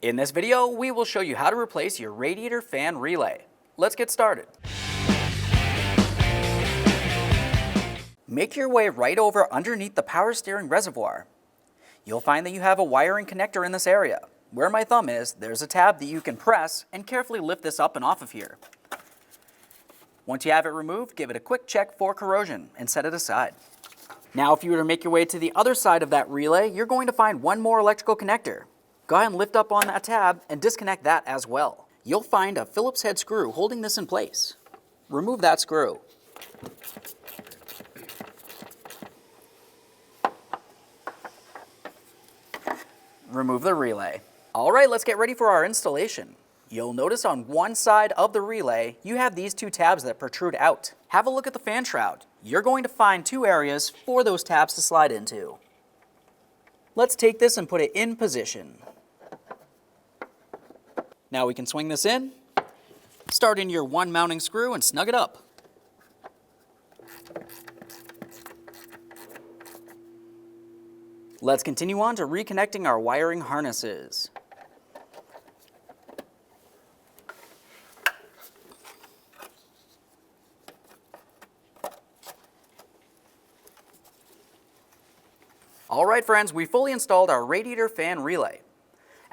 In this video, we will show you how to replace your radiator fan relay. Let's get started. Make your way right over underneath the power steering reservoir. You'll find that you have a wiring connector in this area. Where my thumb is, there's a tab that you can press and carefully lift this up and off of here. Once you have it removed, give it a quick check for corrosion and set it aside. Now, if you were to make your way to the other side of that relay, you're going to find one more electrical connector. Go ahead and lift up on that tab and disconnect that as well. You'll find a Phillips head screw holding this in place. Remove that screw. Remove the relay. All right, let's get ready for our installation. You'll notice on one side of the relay, you have these two tabs that protrude out. Have a look at the fan shroud. You're going to find two areas for those tabs to slide into. Let's take this and put it in position. Now we can swing this in, start in your one mounting screw and snug it up. Let's continue on to reconnecting our wiring harnesses. All right, friends, we fully installed our radiator fan relay.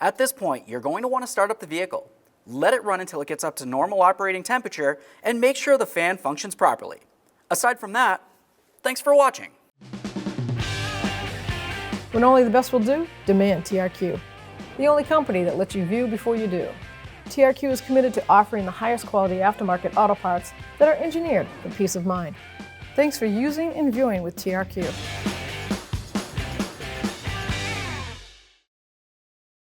At this point, you're going to want to start up the vehicle. Let it run until it gets up to normal operating temperature and make sure the fan functions properly. Aside from that, thanks for watching. When only the best will do, demand TRQ. The only company that lets you view before you do. TRQ is committed to offering the highest quality aftermarket auto parts that are engineered for peace of mind. Thanks for using and viewing with TRQ.